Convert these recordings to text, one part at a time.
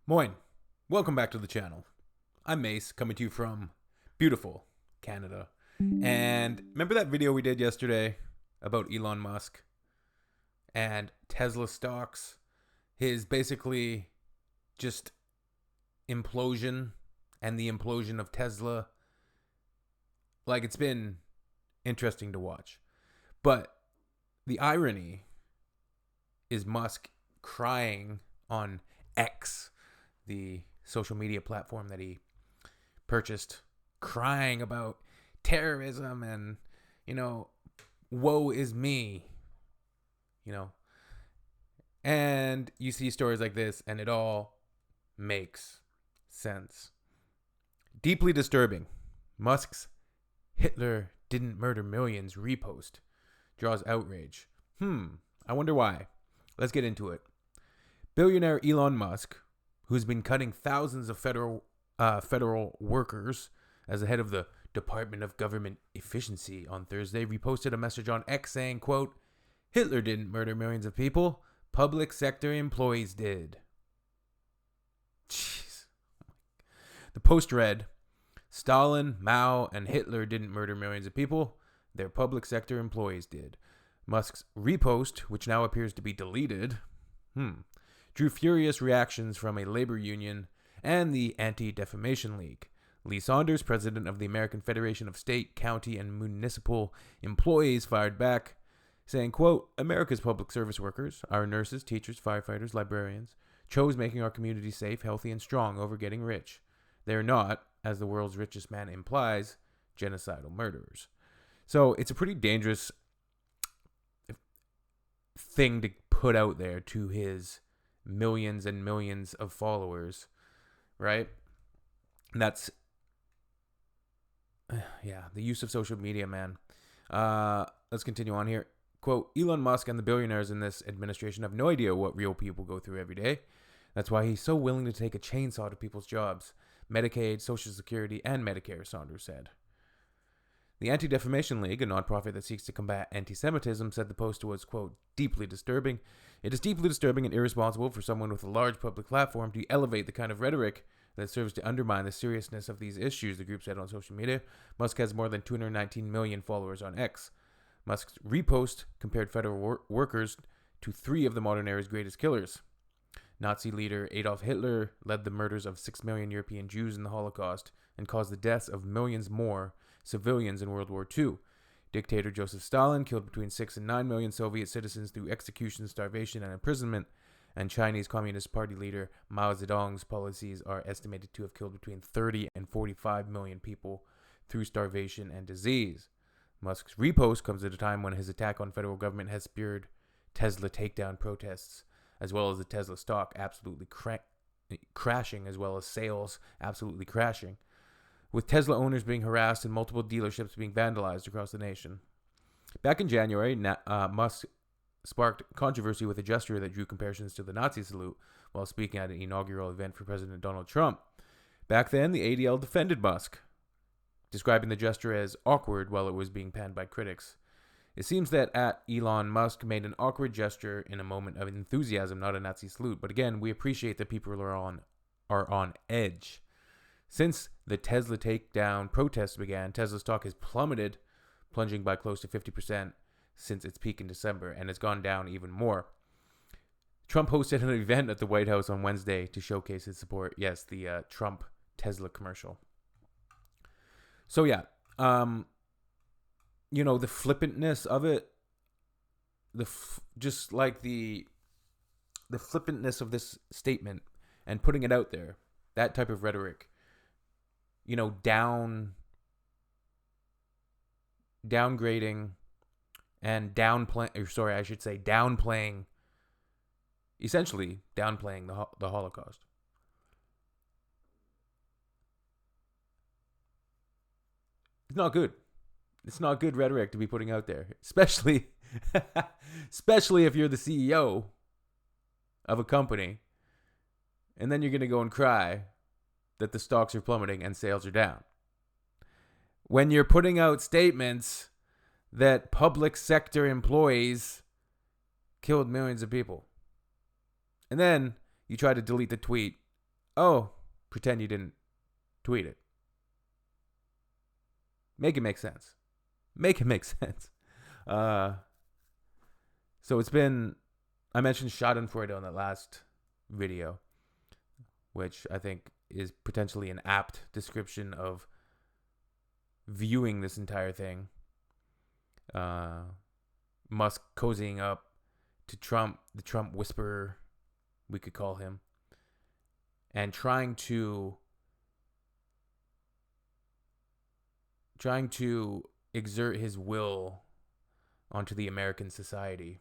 Moin, welcome back to the channel. I'm Mace, coming to you from beautiful Canada. And remember that video we did yesterday about Elon Musk and Tesla stocks? His basically just implosion and the implosion of Tesla. Like, it's been interesting to watch. But the irony is Musk crying on X, the social media platform that he purchased, crying about terrorism and, woe is me, you know. And you see stories like this, and it all makes sense. Deeply disturbing. Musk's Hitler didn't murder millions repost draws outrage. I wonder why. Let's get into it. Billionaire Elon Musk, who's been cutting thousands of federal workers as the head of the Department of Government Efficiency on Thursday, reposted a message on X saying, quote, "Hitler didn't murder millions of people. Public sector employees did." Jeez. The post read, "Stalin, Mao, and Hitler didn't murder millions of people. Their public sector employees did." Musk's repost, which now appears to be deleted, drew furious reactions from a labor union and the Anti-Defamation League. Lee Saunders, president of the American Federation of State, County, and Municipal Employees, fired back, saying, quote, "America's public service workers, our nurses, teachers, firefighters, librarians, chose making our community safe, healthy, and strong over getting rich. They're not, as the world's richest man implies, genocidal murderers." So it's a pretty dangerous thing to put out there to his millions and millions of followers, right? And that's, the use of social media, man. Let's continue on here. Quote, "Elon Musk and the billionaires in this administration have no idea what real people go through every day. That's why he's so willing to take a chainsaw to people's jobs. Medicaid, Social Security, and Medicare," Saunders said. The Anti-Defamation League, a nonprofit that seeks to combat anti-Semitism, said the post was, quote, "deeply disturbing. It is deeply disturbing and irresponsible for someone with a large public platform to elevate the kind of rhetoric that serves to undermine the seriousness of these issues," the group said on social media. Musk has more than 219 million followers on X. Musk's repost compared federal workers to three of the modern era's greatest killers. Nazi leader Adolf Hitler led the murders of 6 million European Jews in the Holocaust and caused the deaths of millions more civilians in World War II. Dictator Joseph Stalin killed between 6 and 9 million Soviet citizens through execution, starvation, and imprisonment. And Chinese Communist Party leader Mao Zedong's policies are estimated to have killed between 30 and 45 million people through starvation and disease. Musk's repost comes at a time when his attack on federal government has spurred Tesla takedown protests, as well as the Tesla stock absolutely crashing, as well as sales absolutely crashing, with Tesla owners being harassed and multiple dealerships being vandalized across the nation. Back in January, Musk sparked controversy with a gesture that drew comparisons to the Nazi salute while speaking at an inaugural event for President Donald Trump. Back then, the ADL defended Musk, describing the gesture as awkward while it was being panned by critics. It seems that Elon Musk made an awkward gesture in a moment of enthusiasm, not a Nazi salute. But again, we appreciate that people are on edge. Since the Tesla takedown protests began, Tesla stock has plummeted, plunging by close to 50% since its peak in December, and it's gone down even more. Trump hosted an event at the White House on Wednesday to showcase his support. Yes, the Trump Tesla commercial. So yeah, the flippantness of it, the flippantness of this statement and putting it out there, that type of rhetoric, downgrading and downplaying, essentially downplaying the Holocaust. It's not good. It's not good rhetoric to be putting out there, especially if you're the CEO of a company, and then you're going to go and cry that the stocks are plummeting and sales are down. When you're putting out statements that public sector employees killed millions of people. And then you try to delete the tweet Oh, pretend you didn't tweet it. Make it make sense. Make it make sense. Uh, so it's been. I mentioned Schadenfreude on that last video, which I think is potentially an apt description of viewing this entire thing. Musk cozying up to Trump, the Trump whisperer, we could call him, and trying to exert his will onto the American society.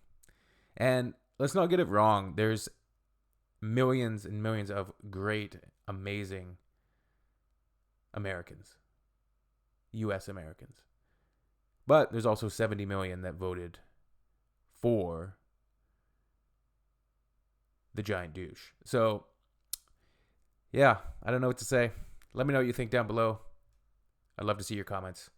And let's not get it wrong. There's millions and millions of great, amazing Americans, U.S. Americans. But there's also 70 million that voted for the giant douche. So, yeah, I don't know what to say. Let me know what you think down below. I'd love to see your comments.